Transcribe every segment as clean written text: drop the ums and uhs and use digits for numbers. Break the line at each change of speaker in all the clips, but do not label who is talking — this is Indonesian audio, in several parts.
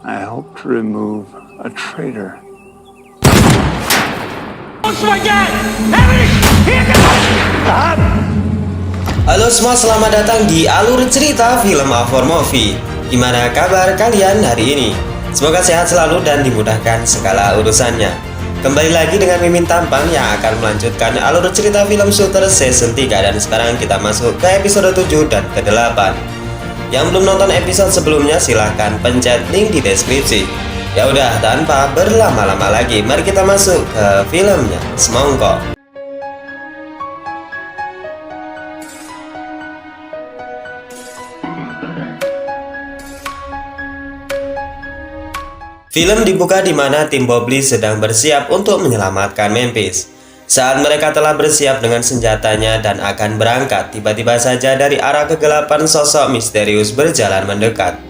I hope to remove a traitor.
Halo semua, selamat datang di Alur Cerita Film After Movie. Gimana kabar kalian hari ini? Semoga sehat selalu dan dimudahkan segala urusannya. Kembali lagi dengan Mimin Tampang yang akan melanjutkan alur cerita film Shooter Season 3. Dan sekarang kita masuk ke episode 7 dan ke-8. Yang belum nonton episode sebelumnya silahkan pencet link di deskripsi. Ya udah, tanpa berlama-lama lagi, mari kita masuk ke filmnya. Semongko. Film dibuka di mana tim Bobley sedang bersiap untuk menyelamatkan Memphis. Saat mereka telah bersiap dengan senjatanya dan akan berangkat, tiba-tiba saja dari arah kegelapan sosok misterius berjalan mendekat.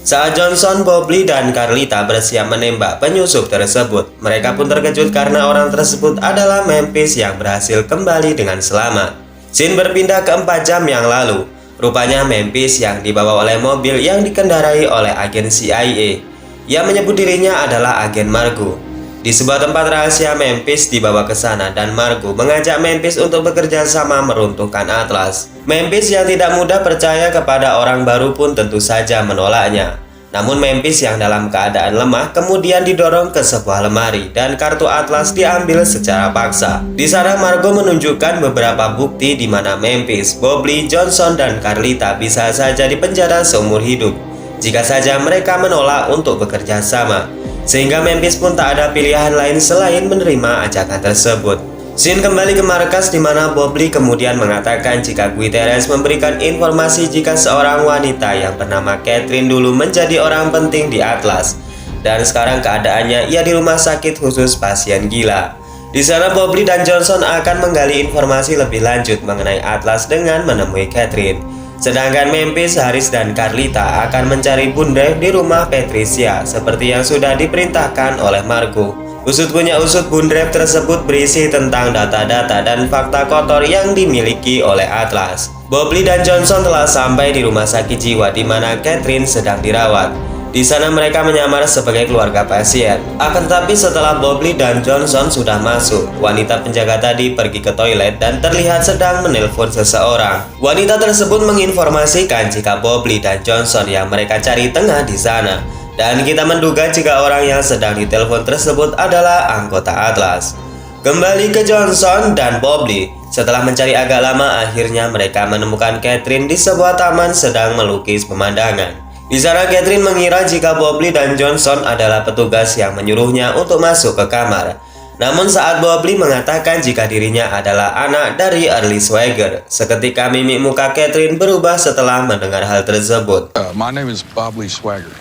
Saat Johnson, Bobley, dan Carlita bersiap menembak penyusup tersebut, mereka pun terkejut karena orang tersebut adalah Memphis yang berhasil kembali dengan selamat. Scene berpindah ke 4 jam yang lalu. Rupanya Memphis yang dibawa oleh mobil yang dikendarai oleh agen CIA. Ia menyebut dirinya adalah agen Margo. Di sebuah tempat rahasia, Memphis dibawa ke sana dan Margo mengajak Memphis untuk bekerja sama meruntuhkan Atlas. Memphis yang tidak mudah percaya kepada orang baru pun tentu saja menolaknya. Namun Memphis yang dalam keadaan lemah kemudian didorong ke sebuah lemari dan kartu Atlas diambil secara paksa. Di sana Margo menunjukkan beberapa bukti di mana Memphis, Bobley, Johnson, dan Carlita bisa saja dipenjara seumur hidup jika saja mereka menolak untuk bekerja sama, sehingga Memphis pun tak ada pilihan lain selain menerima ajakan tersebut. Scene kembali ke markas di mana Bobley kemudian mengatakan jika Guterres memberikan informasi jika seorang wanita yang bernama Catherine dulu menjadi orang penting di Atlas, dan sekarang keadaannya ia di rumah sakit khusus pasien gila. Di sana Bobley dan Johnson akan menggali informasi lebih lanjut mengenai Atlas dengan menemui Catherine. Sedangkan Memphis, Haris, dan Carlita akan mencari Bundrev di rumah Patricia seperti yang sudah diperintahkan oleh Margo. Usut punya usut, Bundrev tersebut berisi tentang data-data dan fakta kotor yang dimiliki oleh Atlas. Bobley dan Johnson telah sampai di rumah sakit jiwa di mana Catherine sedang dirawat. Di sana mereka menyamar sebagai keluarga pasien. Akan tetapi setelah Bobley dan Johnson sudah masuk, wanita penjaga tadi pergi ke toilet dan terlihat sedang menelpon seseorang. Wanita tersebut menginformasikan jika Bobley dan Johnson yang mereka cari tengah di sana. Dan kita menduga jika orang yang sedang ditelepon tersebut adalah anggota Atlas. Kembali ke Johnson dan Bobley. Setelah mencari agak lama, akhirnya mereka menemukan Catherine di sebuah taman sedang melukis pemandangan. Di sana Catherine mengira jika Bobley dan Johnson adalah petugas yang menyuruhnya untuk masuk ke kamar. Namun saat Bobley mengatakan jika dirinya adalah anak dari Early Swagger, seketika mimik muka Catherine berubah setelah mendengar hal tersebut.
My name is Bob Lee Swagger.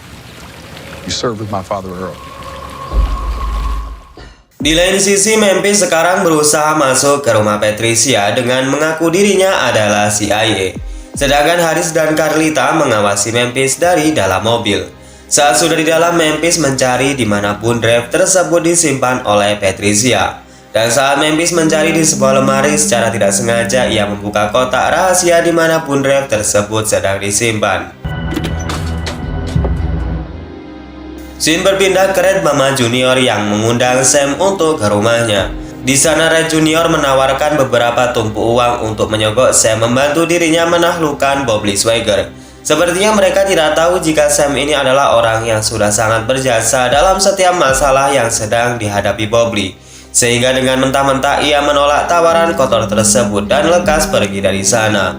You served with my father Earl.
Di lain sisi, Memphis sekarang berusaha masuk ke rumah Patricia dengan mengaku dirinya adalah CIA. Sedangkan Haris dan Carlita mengawasi Memphis dari dalam mobil. Saat sudah di dalam, Memphis mencari di mana Bundrev tersebut disimpan oleh Patricia. Dan saat Memphis mencari di sebuah lemari, secara tidak sengaja ia membuka kotak rahasia di mana Bundrev tersebut sedang disimpan. Scene berpindah ke Red Mama Junior yang mengundang Sam untuk ke rumahnya. Di sana Red Junior menawarkan beberapa tumpu uang untuk menyogok Sam membantu dirinya menaklukkan Bobley Swagger. Sepertinya mereka tidak tahu jika Sam ini adalah orang yang sudah sangat berjasa dalam setiap masalah yang sedang dihadapi Bobley. Sehingga dengan mentah-mentah ia menolak tawaran kotor tersebut dan lekas pergi dari sana.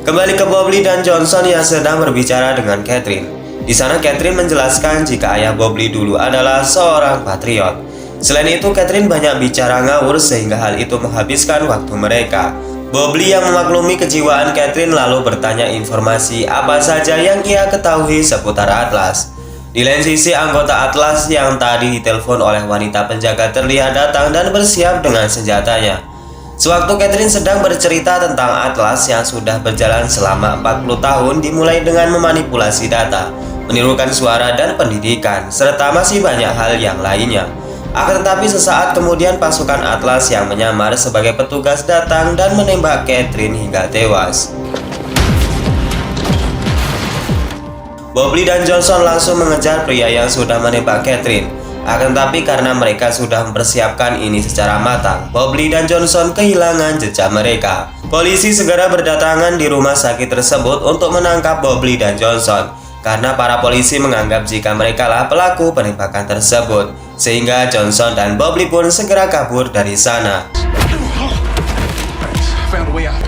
Kembali ke Bobley dan Johnson yang sedang berbicara dengan Catherine. Di sana Catherine menjelaskan jika ayah Bobley dulu adalah seorang patriot. Selain itu, Catherine banyak bicara ngawur sehingga hal itu menghabiskan waktu mereka. Bobley yang memaklumi kejiwaan Catherine lalu bertanya informasi apa saja yang ia ketahui seputar Atlas. Di lain sisi, anggota Atlas yang tadi ditelepon oleh wanita penjaga terlihat datang dan bersiap dengan senjatanya. Sewaktu Catherine sedang bercerita tentang Atlas yang sudah berjalan selama 40 tahun dimulai dengan memanipulasi data, menirukan suara dan pendidikan, serta masih banyak hal yang lainnya. Akan tetapi sesaat kemudian pasukan Atlas yang menyamar sebagai petugas datang dan menembak Catherine hingga tewas. Bobley dan Johnson langsung mengejar pria yang sudah menembak Catherine. Akan tetapi karena mereka sudah mempersiapkan ini secara matang, Bobley dan Johnson kehilangan jejak mereka. Polisi segera berdatangan di rumah sakit tersebut untuk menangkap Bobley dan Johnson, karena para polisi menganggap jika mereka lah pelaku penembakan tersebut. Sehingga Johnson dan Bobley pun segera kabur dari sana.
Found a way out.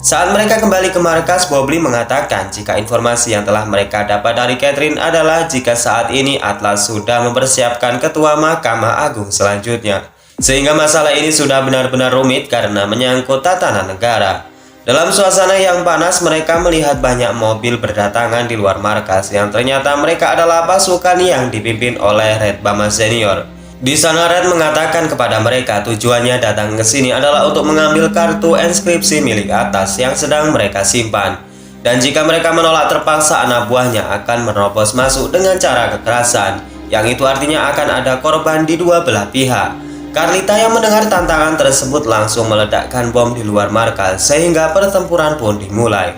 Saat mereka kembali ke markas, Bobley mengatakan jika informasi yang telah mereka dapat dari Catherine adalah jika saat ini Atlas sudah mempersiapkan ketua Mahkamah Agung selanjutnya. Sehingga masalah ini sudah benar-benar rumit karena menyangkut tatanan negara. Dalam suasana yang panas, mereka melihat banyak mobil berdatangan di luar markas yang ternyata mereka adalah pasukan yang dipimpin oleh Red Bama Senior. Di sana Red mengatakan kepada mereka tujuannya datang ke sini adalah untuk mengambil kartu inskripsi milik Atlas yang sedang mereka simpan. Dan jika mereka menolak terpaksa anak buahnya akan menerobos masuk dengan cara kekerasan, yang itu artinya akan ada korban di dua belah pihak. Carlita yang mendengar tantangan tersebut langsung meledakkan bom di luar markas sehingga pertempuran pun dimulai.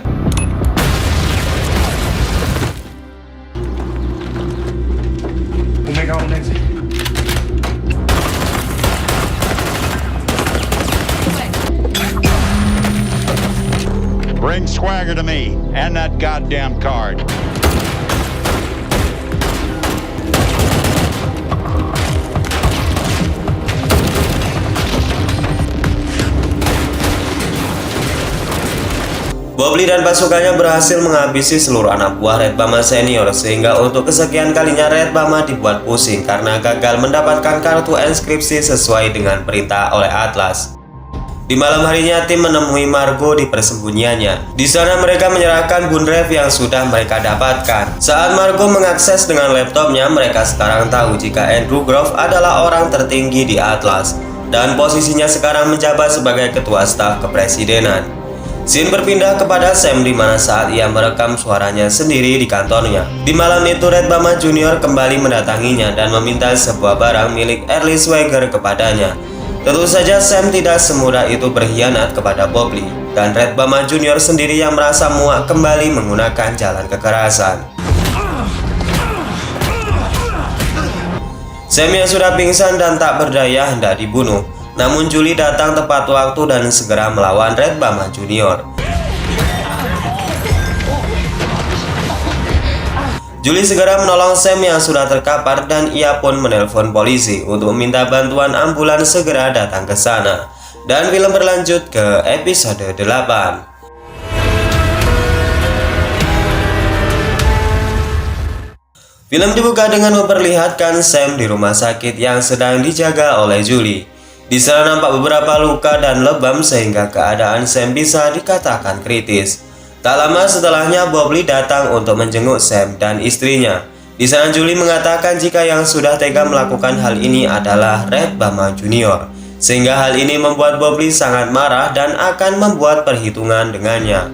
We'll make our own exit.
Bring Swagger to me, and that goddamn card.
Bobley dan pasukannya berhasil menghabisi seluruh anak buah Red Bama Senior, sehingga untuk kesekian kalinya Red Bama dibuat pusing karena gagal mendapatkan kartu inskripsi sesuai dengan perintah oleh Atlas. Di malam harinya, tim menemui Margo di persembunyiannya. Di sana mereka menyerahkan Gunrev yang sudah mereka dapatkan. Saat Margo mengakses dengan laptopnya, mereka sekarang tahu jika Andrew Grove adalah orang tertinggi di Atlas dan posisinya sekarang menjabat sebagai ketua staf kepresidenan. Scene berpindah kepada Sam di mana saat ia merekam suaranya sendiri di kantornya. Di malam itu, Red Bama Junior kembali mendatanginya dan meminta sebuah barang milik Early Swagger kepadanya. Tentu saja Sam tidak semudah itu berkhianat kepada Bobley, dan Red Bama Junior sendiri yang merasa muak kembali menggunakan jalan kekerasan. Sam yang sudah pingsan dan tak berdaya hendak dibunuh, namun Julie datang tepat waktu dan segera melawan Red Bama Junior. Julie segera menolong Sam yang sudah terkapar dan ia pun menelpon polisi untuk meminta bantuan ambulans segera datang ke sana. Dan film berlanjut ke episode 8. Film dibuka dengan memperlihatkan Sam di rumah sakit yang sedang dijaga oleh Julie. Di sana nampak beberapa luka dan lebam sehingga keadaan Sam bisa dikatakan kritis. Tak lama setelahnya, Bobley datang untuk menjenguk Sam dan istrinya. Di sana Julie mengatakan jika yang sudah tega melakukan hal ini adalah Red Bama Junior. Sehingga hal ini membuat Bobley sangat marah dan akan membuat perhitungan dengannya.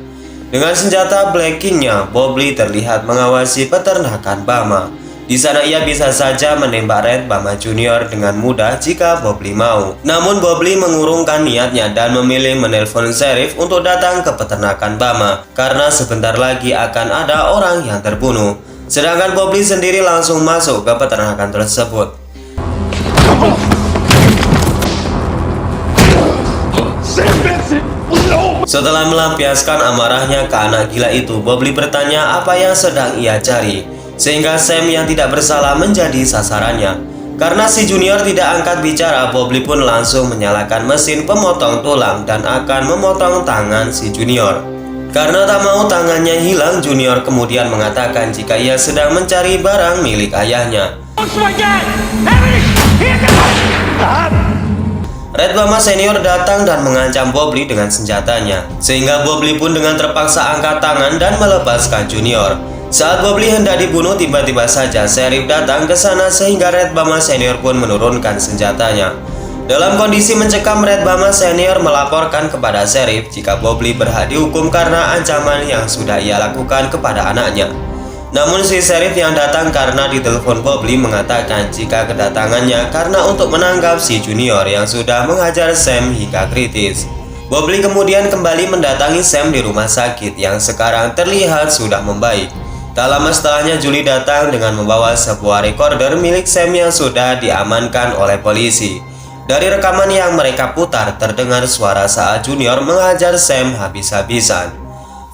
Dengan senjata Black King-nya, Bobley terlihat mengawasi peternakan Bama. Di sana ia bisa saja menembak Red Bama Junior dengan mudah jika Bobley mau. Namun Bobley mengurungkan niatnya dan memilih menelpon sheriff untuk datang ke peternakan Bama karena sebentar lagi akan ada orang yang terbunuh. Sedangkan Bobley sendiri langsung masuk ke peternakan tersebut. Setelah melampiaskan amarahnya ke anak gila itu, Bobley bertanya apa yang sedang ia cari. Sehingga Sam yang tidak bersalah menjadi sasarannya. Karena si Junior tidak angkat bicara, Bobley pun langsung menyalakan mesin pemotong tulang dan akan memotong tangan si Junior. Karena tak mau tangannya hilang, Junior kemudian mengatakan jika ia sedang mencari barang milik ayahnya. Red Bama Senior datang dan mengancam Bobley dengan senjatanya. Sehingga Bobley pun dengan terpaksa angkat tangan dan melepaskan Junior. Saat Bobley hendak dibunuh, tiba-tiba saja sheriff datang ke sana sehingga Red Bama Senior pun menurunkan senjatanya. Dalam kondisi mencekam, Red Bama Senior melaporkan kepada sheriff jika Bobley berhak dihukum karena ancaman yang sudah ia lakukan kepada anaknya. Namun si sheriff yang datang karena ditelepon Bobley mengatakan jika kedatangannya karena untuk menangkap si Junior yang sudah menghajar Sam hingga kritis. Bobley kemudian kembali mendatangi Sam di rumah sakit yang sekarang terlihat sudah membaik. Tak lama setelahnya Julie datang dengan membawa sebuah recorder milik Sam yang sudah diamankan oleh polisi. Dari rekaman yang mereka putar terdengar suara saat Junior menghajar Sam habis-habisan.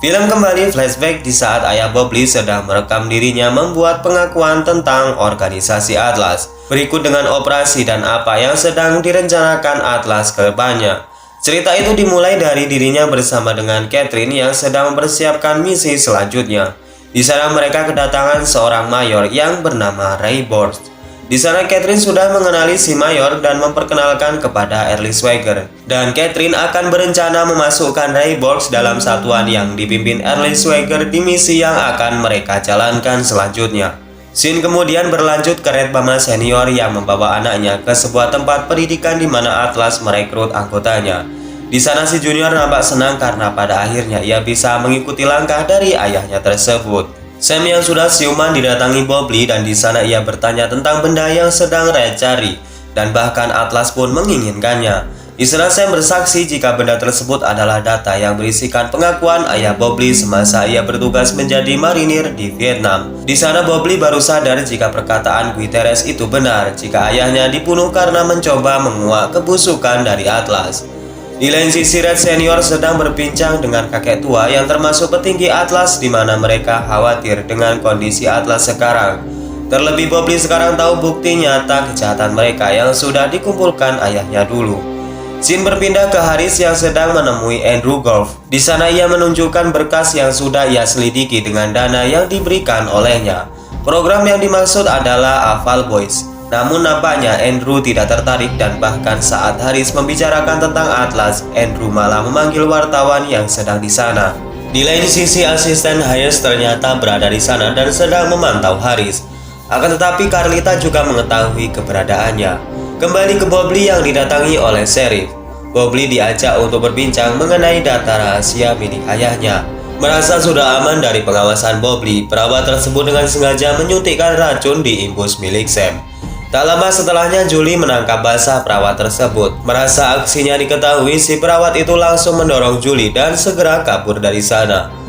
Film kembali flashback di saat ayah Bobley sedang merekam dirinya membuat pengakuan tentang organisasi Atlas, berikut dengan operasi dan apa yang sedang direncanakan Atlas ke depannya. Cerita itu dimulai dari dirinya bersama dengan Catherine yang sedang mempersiapkan misi selanjutnya. Di sana mereka kedatangan seorang mayor yang bernama Ray Borst. Di sana Catherine sudah mengenali si mayor dan memperkenalkan kepada Early Swagger. Dan Catherine akan berencana memasukkan Ray Borst dalam satuan yang dipimpin Early Swagger di misi yang akan mereka jalankan selanjutnya. Scene kemudian berlanjut ke Red Bama senior yang membawa anaknya ke sebuah tempat pendidikan di mana Atlas merekrut anggotanya. Di sana si Junior nampak senang karena pada akhirnya ia bisa mengikuti langkah dari ayahnya tersebut. Sam yang sudah siuman didatangi Bobley dan di sana ia bertanya tentang benda yang sedang Red cari dan bahkan Atlas pun menginginkannya. Di sana Sam bersaksi jika benda tersebut adalah data yang berisikan pengakuan ayah Bobley semasa ia bertugas menjadi marinir di Vietnam. Di sana Bobley baru sadar jika perkataan Guterres itu benar jika ayahnya dibunuh karena mencoba menguak kebusukan dari Atlas. Di lain sisi Red Senior sedang berbincang dengan kakek tua yang termasuk petinggi Atlas di mana mereka khawatir dengan kondisi Atlas sekarang. Terlebih Bobley sekarang tahu bukti nyata kejahatan mereka yang sudah dikumpulkan ayahnya dulu. Scene berpindah ke Haris yang sedang menemui Andrew Golf. Di sana ia menunjukkan berkas yang sudah ia selidiki dengan dana yang diberikan olehnya. Program yang dimaksud adalah Aval Boys. Namun nampaknya Andrew tidak tertarik dan bahkan saat Haris membicarakan tentang Atlas, Andrew malah memanggil wartawan yang sedang di sana. Di lain sisi asisten Hayes ternyata berada di sana dan sedang memantau Haris. Akan tetapi Carlita juga mengetahui keberadaannya. Kembali ke Bobley yang didatangi oleh Sheriff. Bobley diajak untuk berbincang mengenai data rahasia milik ayahnya. Merasa sudah aman dari pengawasan Bobley, perawat tersebut dengan sengaja menyuntikkan racun di imbus milik Sam. Tak lama setelahnya Julie menangkap basah perawat tersebut. Merasa aksinya diketahui, si perawat itu langsung mendorong Julie dan segera kabur dari sana.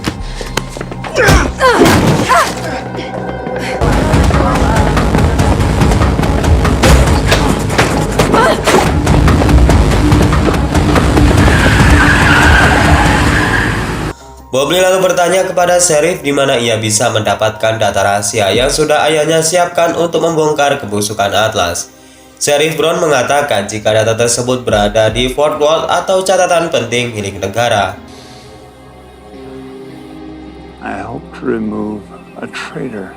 Bobley lalu bertanya kepada Sheriff di mana ia bisa mendapatkan data rahasia yang sudah ayahnya siapkan untuk membongkar kebusukan Atlas. Sheriff Brown mengatakan jika data tersebut berada di Fort Worth atau catatan penting milik negara.
I hope to remove a traitor.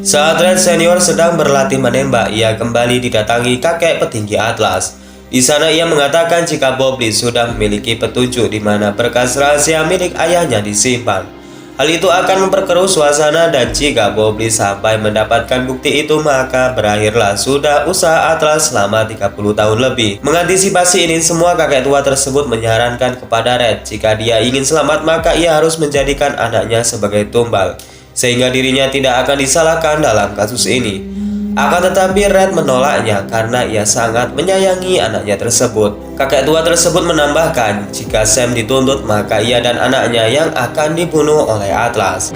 Saat Red Senior sedang berlatih menembak, ia kembali didatangi kakek petinggi Atlas. Di sana ia mengatakan jika Bobley sudah memiliki petunjuk di mana berkas rahasia milik ayahnya disimpan. Hal itu akan memperkeruh suasana dan jika Bobley sampai mendapatkan bukti itu maka berakhirlah sudah usaha Atlas selama 30 tahun lebih. Mengantisipasi ini semua, kakek tua tersebut menyarankan kepada Red jika dia ingin selamat maka ia harus menjadikan anaknya sebagai tumbal, sehingga dirinya tidak akan disalahkan dalam kasus ini. Akan tetapi Red menolaknya karena ia sangat menyayangi anaknya tersebut. Kakek tua tersebut menambahkan jika Sam dituntut maka ia dan anaknya yang akan dibunuh oleh Atlas.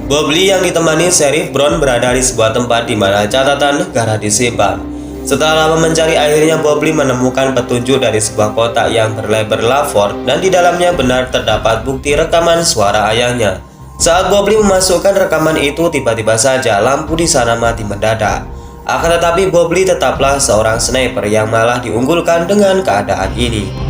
Bobley yang ditemani Sheriff Brown berada di sebuah tempat di mana catatan negara disimpan. Setelah lama mencari, akhirnya Bobley menemukan petunjuk dari sebuah kotak yang berlabel Lafort dan di dalamnya benar terdapat bukti rekaman suara ayahnya. Saat Bobley memasukkan rekaman itu, tiba-tiba saja lampu di sana mati mendadak. Akan tetapi Bobley tetaplah seorang sniper yang malah diunggulkan dengan keadaan ini.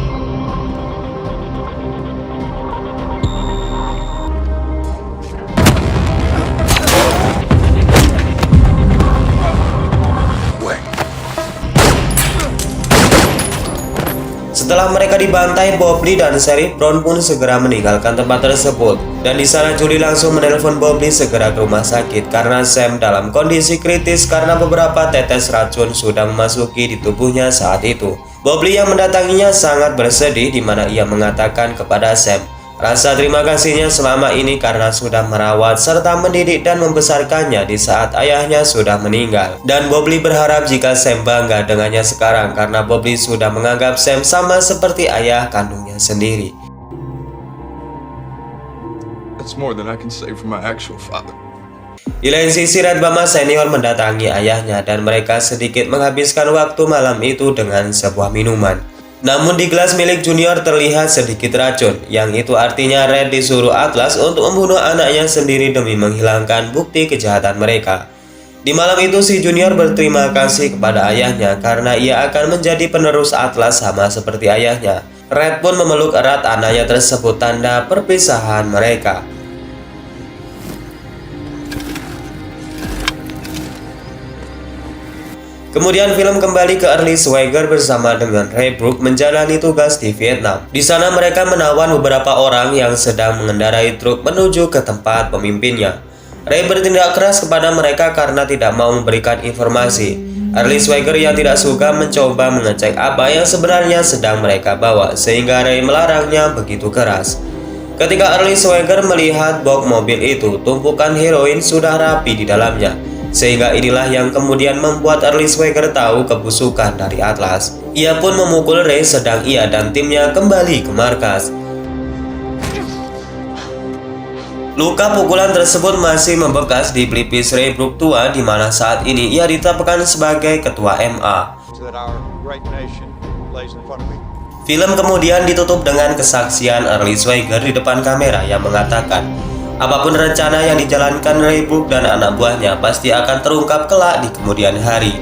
Setelah mereka dibantai, Bobley dan Sheriff Brown pun segera meninggalkan tempat tersebut. Dan di sana Julie langsung menelpon Bobley segera ke rumah sakit karena Sam dalam kondisi kritis karena beberapa tetes racun sudah memasuki di tubuhnya saat itu. Bobley yang mendatanginya sangat bersedih di mana ia mengatakan kepada Sam Rasa terima kasihnya selama ini karena sudah merawat serta mendidik dan membesarkannya di saat ayahnya sudah meninggal. Dan Bob Lee berharap jika Sam bangga dengannya sekarang karena Bob Lee sudah menganggap Sam sama seperti ayah kandungnya sendiri.
That's more than I can say for my actual father.
Di lain sisi, Red Bama senior mendatangi ayahnya dan mereka sedikit menghabiskan waktu malam itu dengan sebuah minuman. Namun di gelas milik Junior terlihat sedikit racun, yang itu artinya Red disuruh Atlas untuk membunuh anaknya sendiri demi menghilangkan bukti kejahatan mereka. Di malam itu si Junior berterima kasih kepada ayahnya karena ia akan menjadi penerus Atlas sama seperti ayahnya. Red pun memeluk erat anaknya tersebut tanda perpisahan mereka. Kemudian film kembali ke Early Swagger bersama dengan Ray Brooke menjalani tugas di Vietnam. Di sana mereka menawan beberapa orang yang sedang mengendarai truk menuju ke tempat pemimpinnya. Ray bertindak keras kepada mereka karena tidak mau memberikan informasi. Early Swagger yang tidak suka mencoba mengecek apa yang sebenarnya sedang mereka bawa, sehingga Ray melarangnya begitu keras. Ketika Early Swagger melihat box mobil itu, tumpukan heroin sudah rapi di dalamnya. Sehingga inilah yang kemudian membuat Early Swagger tahu kebusukan dari Atlas. Ia pun memukul Ray sedang ia dan timnya kembali ke markas. Luka pukulan tersebut masih membekas di pelipis Ray Brooke tua, di mana saat ini ia ditetapkan sebagai ketua MA. Film kemudian ditutup dengan kesaksian Early Swagger di depan kamera yang mengatakan, apapun rencana yang dijalankan Ray Brooke dan anak buahnya pasti akan terungkap kelak di kemudian hari.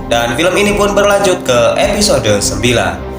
Dan film ini pun berlanjut ke episode 9.